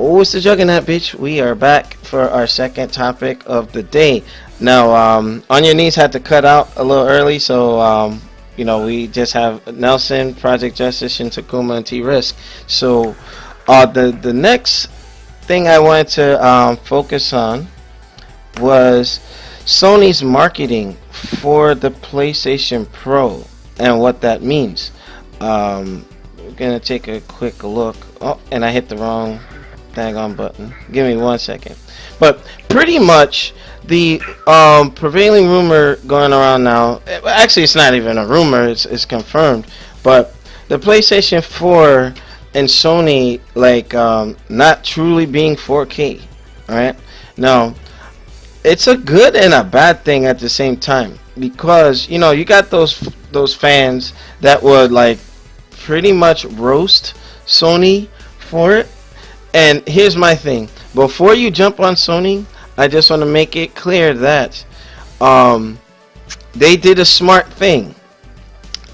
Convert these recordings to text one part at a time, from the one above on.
Oh, it's the Juggernaut, bitch. We are back for our second topic of the day. Now, On Your Knees had to cut out a little early, so, we just have Nelson, Project Justice, Shin Takuma, and T-Risk. So, the next thing I wanted to focus on was Sony's marketing for the PlayStation Pro and what that means. We're going to take a quick look. Oh, and I hit the wrong daggone button. Give me 1 second. But pretty much the prevailing rumor going around now, actually it's not even a rumor, it's confirmed, but the PlayStation 4 and Sony not truly being 4K, right? Now, it's a good and a bad thing at the same time, because you got those fans that would pretty much roast Sony for it. And here's my thing: before you jump on Sony, I just want to make it clear that they did a smart thing.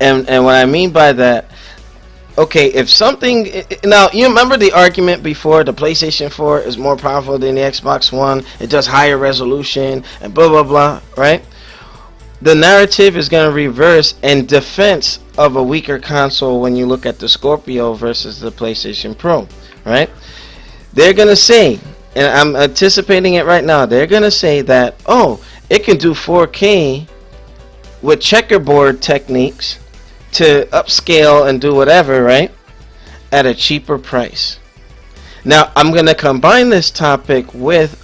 And what I mean by that, okay, if something, now you remember the argument before, the PlayStation 4 is more powerful than the Xbox One, it does higher resolution and blah blah blah, right? The narrative is going to reverse in defense of a weaker console when you look at the Scorpio versus the PlayStation Pro, right? They're going to say, and I'm anticipating it right now, they're going to say that, oh, it can do 4K with checkerboard techniques to upscale and do whatever, right? At a cheaper price. Now, I'm going to combine this topic with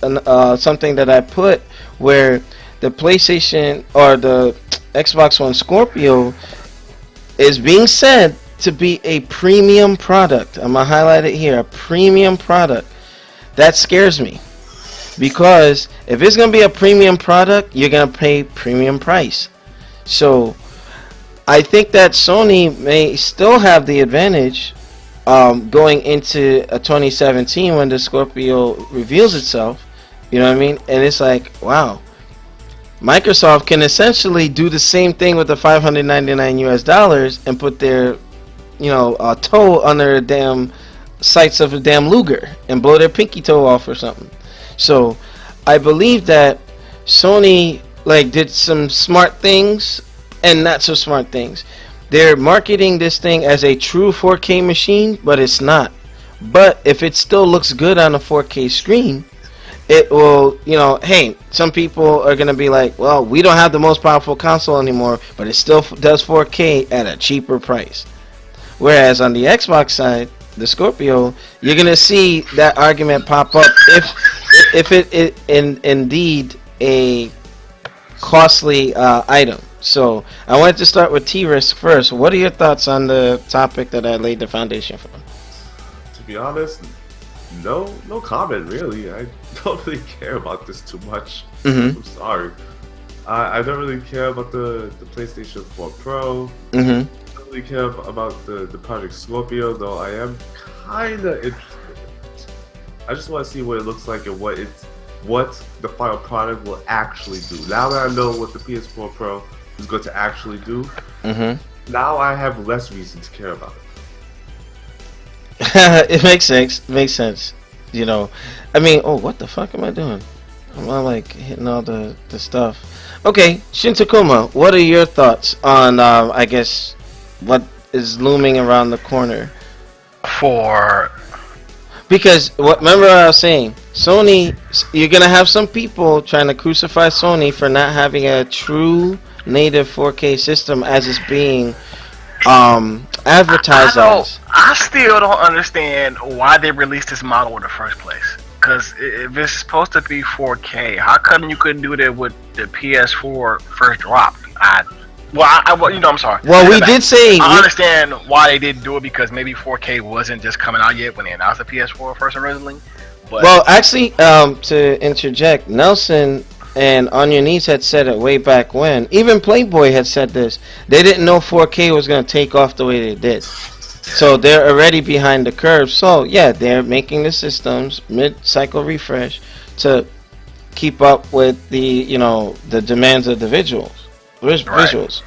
something that I put where the PlayStation or the Xbox One Scorpio is being said to be a premium product. I'm going to highlight it here, a premium product. That scares me, because if it's going to be a premium product, you're going to pay premium price. So I think that Sony may still have the advantage going into 2017 when the Scorpio reveals itself. You know what I mean? And it's like, wow, Microsoft can essentially do the same thing with the $599 and put their toe under a damn sights of a damn Luger and blow their pinky toe off or something. So I believe that Sony did some smart things and not so smart things. They're marketing this thing as a true 4K machine, but it's not. But if it still looks good on a 4K screen, it will, hey, some people are going to be like, well, we don't have the most powerful console anymore, but it still does 4K at a cheaper price. Whereas on the Xbox side, the Scorpio, you're going to see that argument pop up if it indeed a costly item. So I wanted to start with T-Risk first. What are your thoughts on the topic that I laid the foundation for? To be honest, no comment really. I don't really care about this too much. I'm sorry. I don't really care about the PlayStation 4 Pro. I don't really care about the Project Scorpio, though I am kind of interested in it. I just want to see what it looks like and what the final product will actually do. Now that I know what the PS4 Pro is going to actually do, now I have less reason to care about it. It makes sense. I mean, oh, what the fuck am I doing? Am I hitting all the stuff? Okay, Shin Takuma, what are your thoughts on I guess what is looming around the corner? Because remember what I was saying, Sony, you're gonna have some people trying to crucify Sony for not having a true native 4K system as it's being advertised as. I still don't understand why they released this model in the first place. Because if it's supposed to be 4K, how come you couldn't do that with the PS4 first drop? I'm sorry. Well, we did say I understand why they didn't do it, because maybe 4K wasn't just coming out yet when they announced the PS4 first originally. But well, actually, to interject, Nelson and On Your Knees had said it way back when. Even Playboy had said this. They didn't know 4K was going to take off the way they did. So they're already behind the curve. So yeah, they're making the systems mid-cycle refresh to keep up with the the demands of the visuals.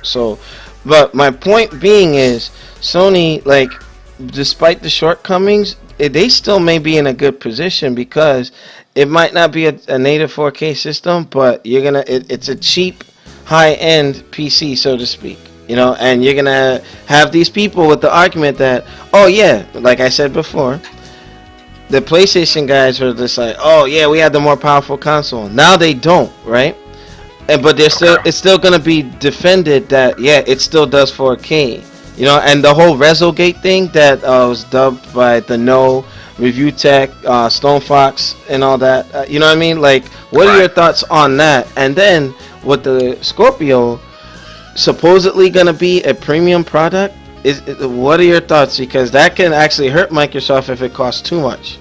So, but my point being is, Sony, despite the shortcomings, they still may be in a good position because it might not be a native 4K system, but it's a cheap, high-end PC, so to speak. And you're gonna have these people with the argument that, oh yeah, like I said before, the PlayStation guys were just like, oh yeah, we had the more powerful console. Now they don't, right? But it's still gonna be defended that it still does 4K. And the whole Rezogate thing that was dubbed by the No Review Tech, Stone Fox, and all that. You know what I mean? Like, what are your thoughts on that? And then with the Scorpio supposedly gonna be a premium product, what are your thoughts? Because that can actually hurt Microsoft if it costs too much.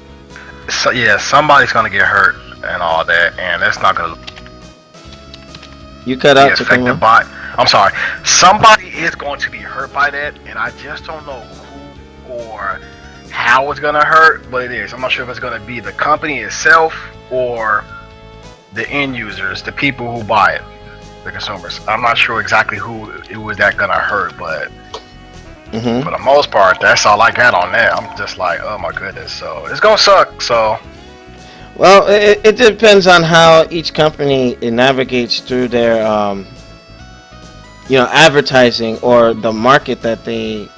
So yeah, somebody's gonna get hurt and all that, and that's not gonna. You cut out to affected by. I'm sorry. Somebody is going to be hurt by that, and I just don't know who or how it's gonna hurt, but it is. I'm not sure if it's gonna be the company itself or the end users, the people who buy it, the consumers. I'm not sure exactly who it was that gonna hurt, but for the most part, that's all I got on that. I'm just like, oh my goodness. So it's gonna suck. So. Well, it depends on how each company navigates through their, advertising or the market that they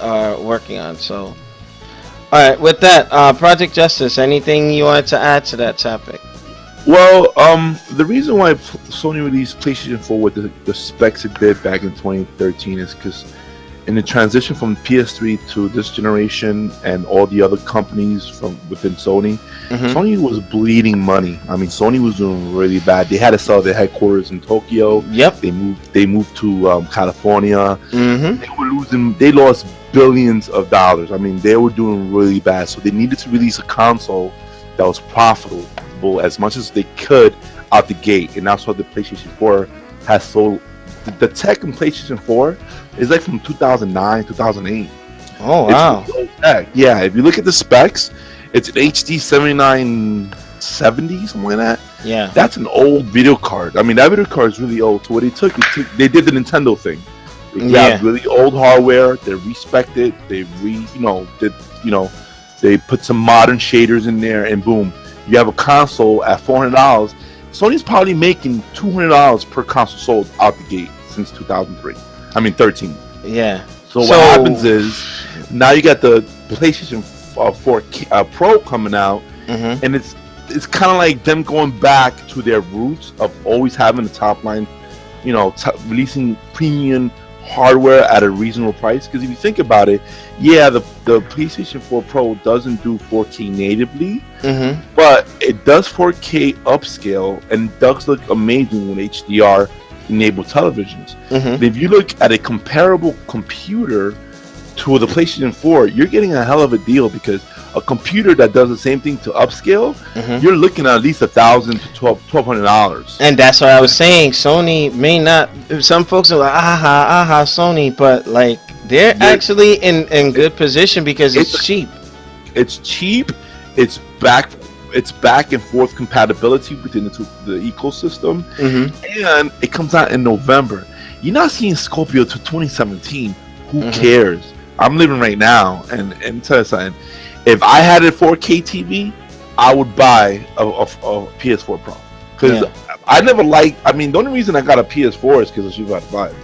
are working on. So, all right, with that, Project Justice, anything you wanted to add to that topic? Well, the reason why Sony released PlayStation 4 with the specs it did back in 2013 is because in the transition from PS3 to this generation and all the other companies from within Sony, Sony was bleeding money. I mean, Sony was doing really bad. They had to sell their headquarters in Tokyo. Yep. They moved to California. They were losing. They lost billions of dollars. I mean, they were doing really bad. So they needed to release a console that was profitable as much as they could out the gate, and that's what the PlayStation 4 has sold. The tech in PlayStation 4 is like from 2009, 2008. Oh, wow. Yeah, if you look at the specs, it's an HD 7970, something like that. Yeah. That's an old video card. I mean, that video card is really old. So what they did the Nintendo thing. They got really old hardware. They respected. They they put some modern shaders in there, and boom, you have a console at $400. Sony's probably making $200 per console sold out the gate since 13. Yeah. So what happens is now you got the PlayStation 4 Pro coming out, and it's kind of like them going back to their roots of always having the top line, releasing premium hardware at a reasonable price. Because if you think about it, the PlayStation 4 Pro doesn't do 4K natively, but it does 4K upscale and does look amazing with HDR enabled televisions. If you look at a comparable computer to the PlayStation 4, you're getting a hell of a deal, because a computer that does the same thing to upscale, you're looking at least $1,000 to $1,200. And that's what I was saying. Sony may not. Some folks are like, Sony, but like they're actually in good position because it's cheap. It's cheap. It's back and forth compatibility within the ecosystem, and it comes out in November. You're not seeing Scorpio to 2017. Who cares? I'm living right now, and tell you something. If I had a 4K TV, I would buy a PS4 Pro, because I never liked. I mean, the only reason I got a PS4 is because of Street Fighter 5.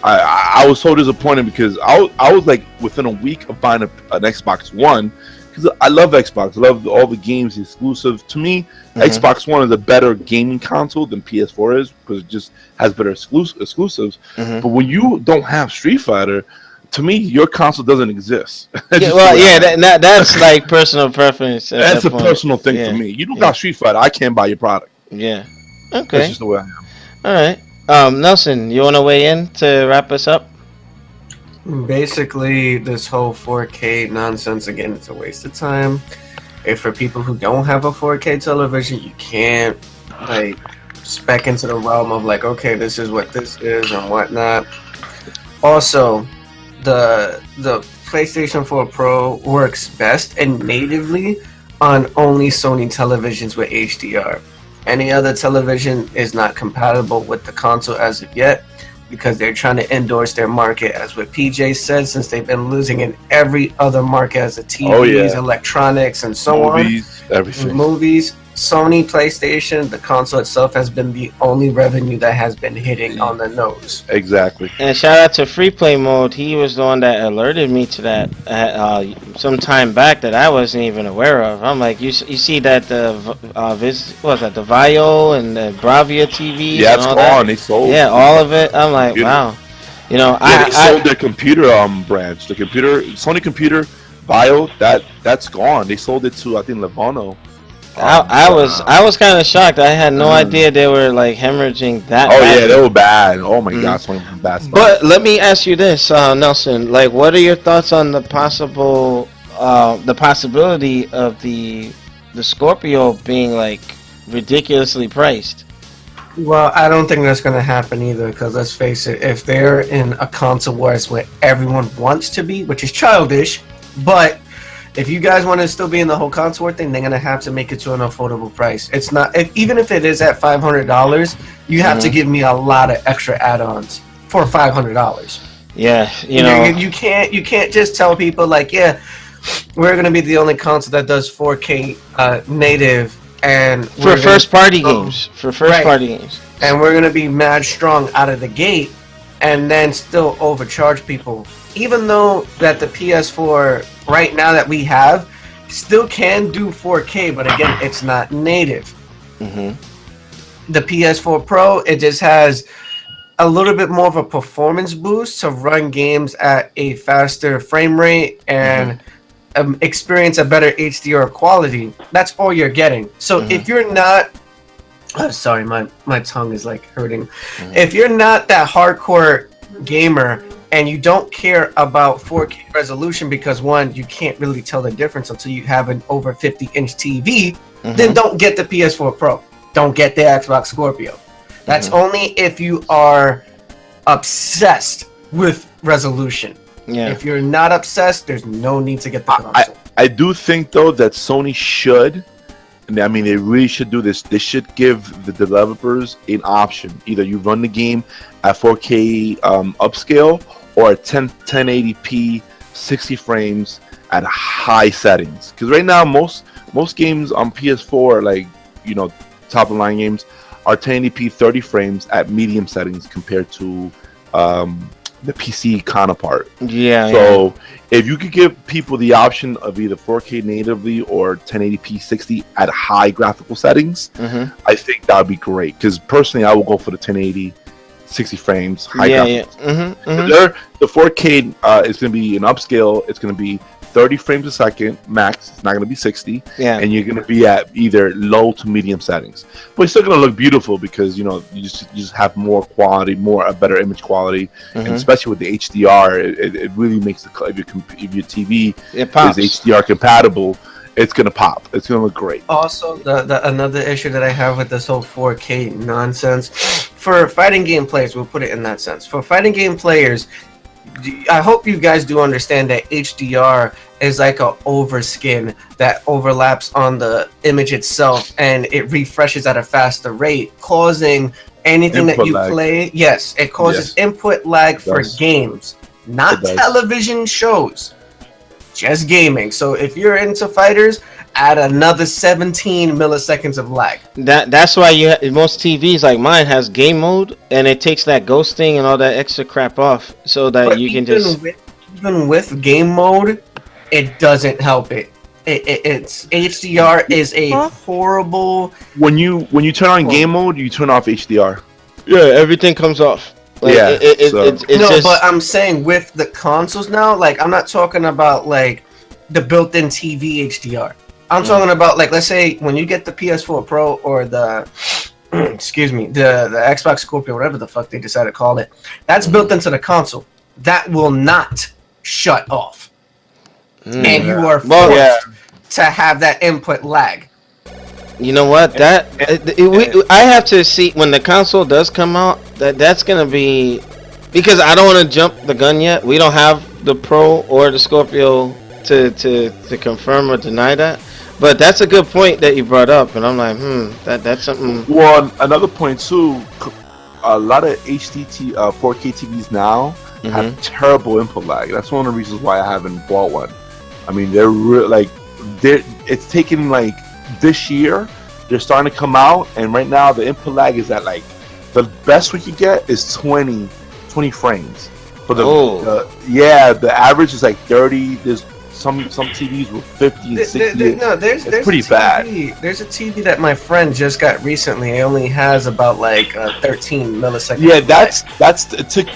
I was so disappointed because I was like within a week of buying an Xbox One, because I love Xbox. I love all the games exclusive. To me, Xbox One is a better gaming console than PS4 is, because it just has better exclusives. But when you don't have Street Fighter, to me, your console doesn't exist. That's like personal preference. That's a personal thing for me. You don't got Street Fighter, I can't buy your product. Yeah. Okay. That's just the way I am. All right. Nelson, you want to weigh in to wrap us up? Basically, this whole 4K nonsense, again, it's a waste of time. If for people who don't have a 4K television, you can't like spec into the realm of like, okay, this is what this is and whatnot. Also, the PlayStation 4 Pro works best and natively on only Sony televisions with HDR. Any other television is not compatible with the console as of yet, because they're trying to endorse their market, as what PJ said, since they've been losing in every other market as a TVs, electronics, and so movies, on. Everything. Movies. Sony PlayStation, the console itself has been the only revenue that has been hitting on the nose. Exactly. And shout out to Free Play Mode. He was the one that alerted me to that some time back that I wasn't even aware of. I'm like, you see that the the Vio and the Bravia TV? Yeah, it's gone. That? They sold. Yeah, all of it. I'm like, wow. You know, they sold their computer branch. The Sony computer Vio, that's gone. They sold it to, I think, Levano. I was kind of shocked. I had no idea they were like hemorrhaging that. Yeah, they were bad. Oh my god, Sony was bad stuff. But let me ask you this, Nelson. Like, what are your thoughts on the possibility of the Scorpio being like ridiculously priced? Well, I don't think that's going to happen either, because let's face it, if they're in a console wars where everyone wants to be, which is childish, but if you guys want to still be in the whole console war thing, they're going to have to make it to an affordable price. It's not, even if it is at $500, you have to give me a lot of extra add-ons for $500. Yeah, you know, you can't just tell people like, yeah, we're going to be the only console that does 4K native. And for first party games, and we're gonna be mad strong out of the gate, and then still overcharge people. Even though that the PS4 right now that we have still can do 4K, but again, it's not native. The PS4 Pro, it just has a little bit more of a performance boost to run games at a faster frame rate and experience a better HDR quality. That's all you're getting. So if you're not, sorry, my tongue is like hurting. If you're not that hardcore gamer and you don't care about 4K resolution, because one, you can't really tell the difference until you have an over 50-inch TV, then don't get the PS4 Pro. Don't get the Xbox Scorpio. That's only if you are obsessed with resolution. Yeah. If you're not obsessed, there's no need to get the console. I do think though that Sony should, and I mean they really should do this. They should give the developers an option. Either you run the game at 4K upscale or at 1080p 60 frames at high settings. Because right now most games on PS4, like, you know, top of the line games, are 1080p 30 frames at medium settings compared to the PC counterpart. So if you could give people the option of either 4K natively or 1080p 60 at high graphical settings, I think that would be great. Because personally, I will go for the 1080 60 frames high graphics. The 4K is going to be an upscale. It's going to be 30 frames a second max. It's not going to be 60. And you're going to be at either low to medium settings. But it's still going to look beautiful because, you know, you just have more quality, a better image quality. And especially with the HDR, it really makes if your TV is HDR compatible, it's going to pop. It's going to look great. Also, the another issue that I have with this whole 4K nonsense, for fighting game players, we'll put it in that sense. For fighting game players, I hope you guys do understand that HDR is like a overskin that overlaps on the image itself, and it refreshes at a faster rate, causing anything input that you lag. Play. Yes, it causes input lag for games, not television shows, just gaming. So if you're into fighters, add another 17 milliseconds of lag. That's why most TVs like mine has game mode, and it takes that ghosting and all that extra crap off, so that you can just. Even with game mode, it doesn't help it. It's HDR is a horrible. When you turn on game mode, you turn off HDR. Yeah, everything comes off. Like, it's no, just... but I'm saying with the consoles now, like I'm not talking about like the built-in TV HDR. I'm talking about, like, let's say when you get the PS4 Pro or the excuse me, the Xbox Scorpio, whatever the fuck they decide to call it, that's built into the console. That will not shut off. And you are forced to have that input lag. You know what? I have to see when the console does come out. That's gonna be, because I don't want to jump the gun yet. We don't have the Pro or the Scorpio to confirm or deny that. But that's a good point that you brought up, and I'm like, that's something. Well, another point too. a lot of HD 4K TVs now have terrible input lag. That's one of the reasons why I haven't bought one. I mean, it's taken like this year. They're starting to come out, and right now the input lag is at like the best we could get is 20 frames. For the average is like 30. There's some TVs with 50 and 60. There's pretty bad. There's a TV that my friend just got recently. It only has about like 13 milliseconds. Yeah,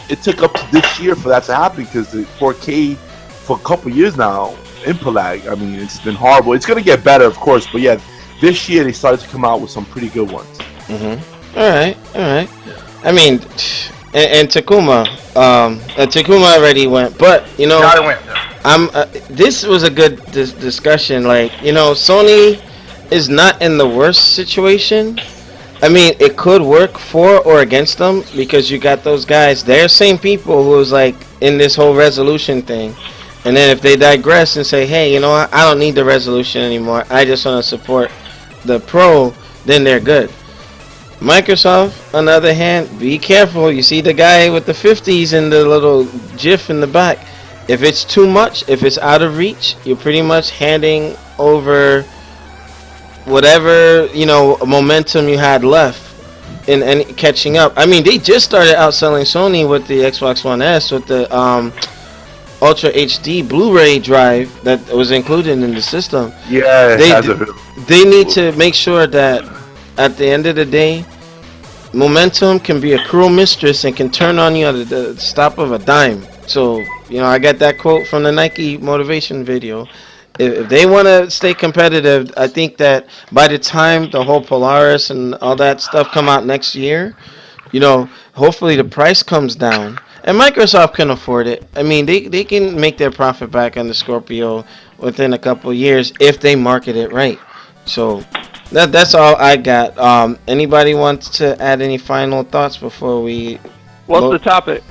it took up to this year for that to happen because the 4K for a couple years now, input lag. I mean, it's been horrible. It's gonna get better, of course, but yeah, this year they started to come out with some pretty good ones. All right. I mean, and Takuma, Takuma already went, but you know, this was a good discussion. Like, you know, Sony is not in the worst situation. I mean, it could work for or against them because you got those guys. They're same people who was like in this whole resolution thing, and then if they digress and say, hey, you know what, I don't need the resolution anymore. I just want to support the Pro, then they're good. Microsoft, on the other hand, be careful. You see the guy with the 50s and the little GIF in the back. If it's too much, if it's out of reach, you're pretty much handing over whatever, you know, momentum you had left in catching up. I mean, they just started outselling Sony with the Xbox One S with the Ultra HD Blu-ray drive that was included in the system. Yeah, they need to make sure that at the end of the day, momentum can be a cruel mistress and can turn on you at the stop of a dime. So, you know, I got that quote from the Nike motivation video. If they want to stay competitive, I think that by the time the whole Polaris and all that stuff come out next year, you know, hopefully the price comes down. And Microsoft can afford it. I mean, they can make their profit back on the Scorpio within a couple of years if they market it right. So that's all I got. Anybody wants to add any final thoughts before we... What's the topic?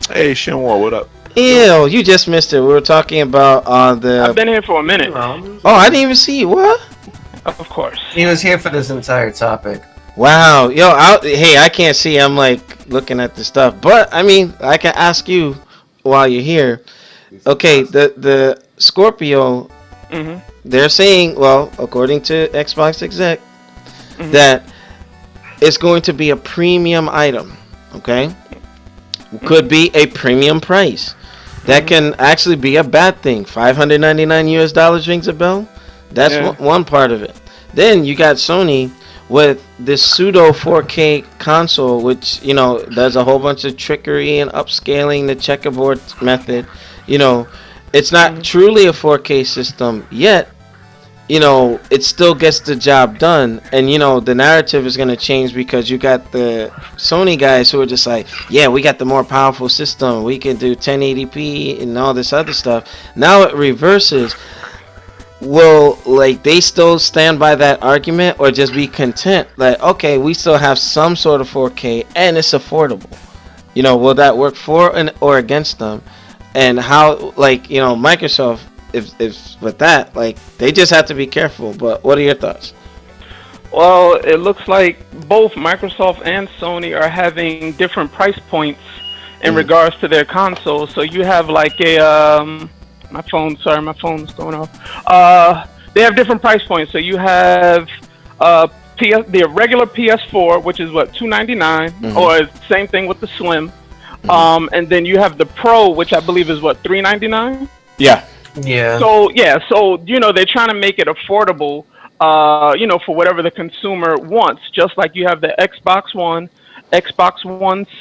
Hey, Shinwar, what up? Ew, you just missed it. We were talking about the... I've been here for a minute. Oh, I didn't even see you. What? Of course. He was here for this entire topic. Wow. Yo, hey, I can't see. I'm like looking at the stuff. But, I mean, I can ask you while you're here. Okay, the Scorpio, they're saying, well, according to Xbox exec, that it's going to be a premium item. Okay? Could be a premium price. That can actually be a bad thing. $599 rings a bell. That's one part of it. Then you got Sony with this pseudo 4K console, which, you know, does a whole bunch of trickery and upscaling the checkerboard method. You know, it's not truly a 4K system yet. You know, it still gets the job done. And, you know, the narrative is going to change because you got the Sony guys who are just like, yeah, we got the more powerful system. We can do 1080p and all this other stuff. Now it reverses. Will, like, they still stand by that argument or just be content? Like, okay, we still have some sort of 4K and it's affordable. You know, will that work for or against them? And how, like, you know, Microsoft... If with that, like, they just have to be careful. But what are your thoughts? Well, it looks like both Microsoft and Sony are having different price points in regards to their consoles. So you have like a my phone's going off. They have different price points. So you have the regular PS4, which is what, $299, or same thing with the Slim. And then you have the Pro, which I believe is what, $399. Yeah. Yeah. So you know, they're trying to make it affordable, you know, for whatever the consumer wants. Just like you have the Xbox One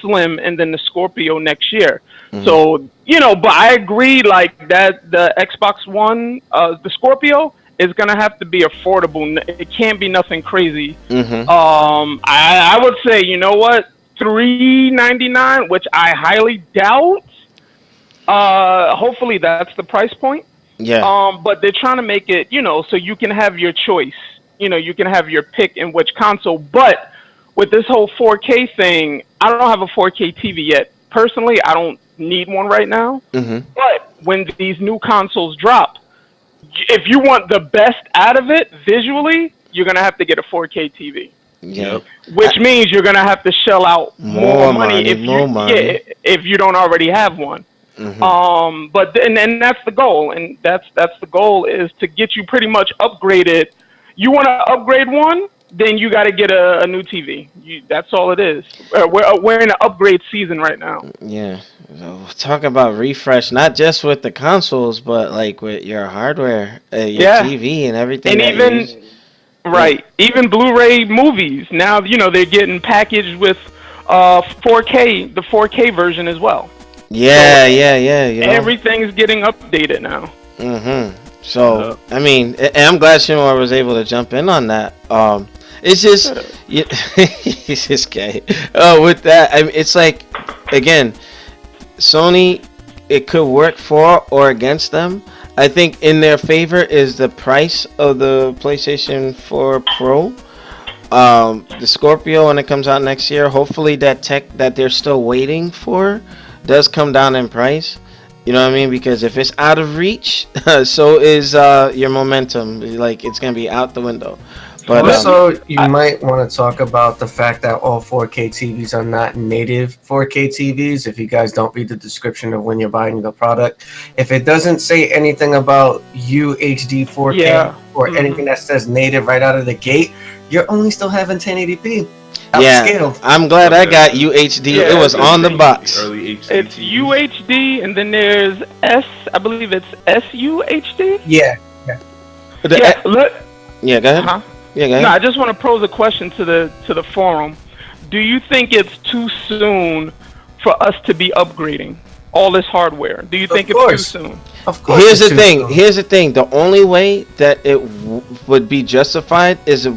Slim, and then the Scorpio next year. So, you know, but I agree, like, that the Xbox One, the Scorpio is gonna have to be affordable. It can't be nothing crazy. I would say, you know what, $399, which I highly doubt. Hopefully that's the price point. Yeah. But they're trying to make it, you know, so you can have your choice. You know, you can have your pick in which console. But with this whole 4K thing, I don't have a 4K TV yet. Personally, I don't need one right now. But when these new consoles drop, if you want the best out of it visually, you're gonna have to get a 4K TV. Yeah. which means you're gonna have to shell out more money if you if you don't already have one. But and that's the goal, and that's the goal is to get you pretty much upgraded. You want to upgrade one, then you got to get a new TV. That's all it is. We're in an upgrade season right now. Yeah. So talk about refresh, not just with the consoles, but like with your hardware, your TV, and everything. And even even Blu-ray movies now, they're getting packaged with 4K, the 4K version as well. Yeah, so everything's getting updated now. So I mean, and I'm glad Shimon was able to jump in on that. It's just, he's just gay. With that, I mean, it's like, again, Sony, it could work for or against them. I think in their favor is the price of the PlayStation 4 Pro. The Scorpio, when it comes out next year, hopefully that tech that they're still waiting for does come down in price. You know what I mean? Because if it's out of reach, so is your momentum. Like, it's going to be out the window. But also, you might want to talk about the fact that all 4K TVs are not native 4K TVs. If you guys don't read the description of when you're buying the product, if it doesn't say anything about UHD 4K or anything that says native right out of the gate, you're only still having 1080p. Upscaled. I'm glad I got UHD. It was on the box. It's UHD, and then there's I believe it's SUHD. Yeah. Go ahead. Yeah, go ahead. No, I just want to pose a question to the forum. Do you think it's too soon for us to be upgrading all this hardware? Do you think it's too soon? Of course. Here's the thing. The only way that it would be justified is if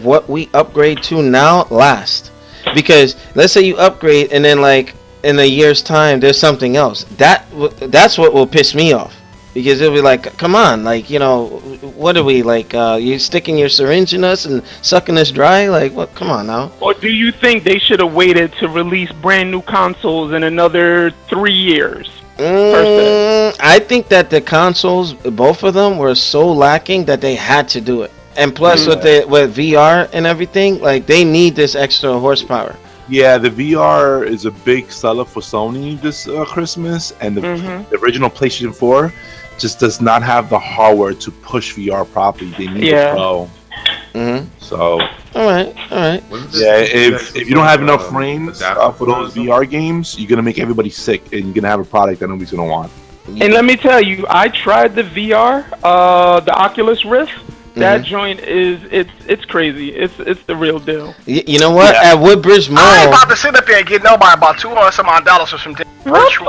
what we upgrade to now lasts. Because let's say you upgrade and then like in a year's time there's something else. That's what will piss me off. Because it'll be like, come on, like, what are we, like, you sticking your syringe in us and sucking us dry? Like, what? Come on now. Or do you think they should have waited to release brand new consoles in another 3 years? I think that the consoles, both of them, were so lacking that they had to do it. And plus, with VR and everything, like, they need this extra horsepower. Yeah, the VR is a big seller for Sony this Christmas, and the original PlayStation 4 just does not have the hardware to push VR properly. They need a Pro. So, all right. Yeah, if you don't have enough frames for those VR games, you're gonna make everybody sick, and you're gonna have a product that nobody's gonna want. And let me tell you, I tried the VR, the Oculus Rift. That joint it's crazy. It's the real deal. You know what? At Woodbridge Mall, I ain't about to sit up here and get nobody about $200 for some virtual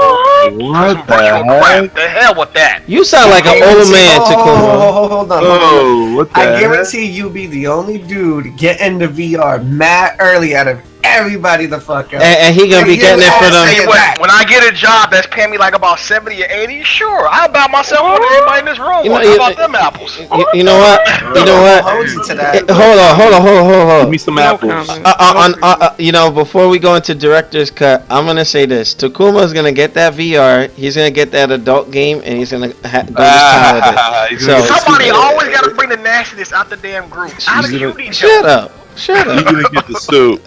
crap. The hell with that. You sound like an old man, Takuma. Hold on. What the I guarantee you be the only dude getting the VR mad early out of everybody the fuck up. And he gonna be getting it for them. When I get a job that's paying me like about 70 or 80, sure, I'll buy myself one of everybody in this room. How about them apples? You know what? Hold you to that. Hold on. Give me some apples. Before we go into director's cut, I'm gonna say this: Takuma's gonna get that VR. He's gonna get that adult game, and he's gonna go to town with it. So somebody always gotta bring the nastiness out the damn group. Shut up. You're gonna get the suit.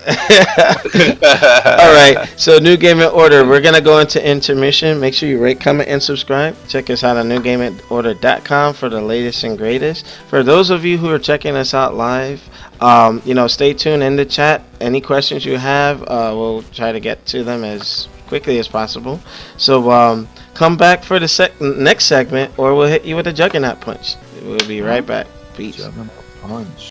All right. So, New Gaming Order. We're gonna go into intermission. Make sure you rate, comment, and subscribe. Check us out on newgamingorder.com for the latest and greatest. For those of you who are checking us out live, stay tuned in the chat. Any questions you have, we'll try to get to them as quickly as possible. So, come back for the next segment, or we'll hit you with a juggernaut punch. We'll be right back. Peace. Punch.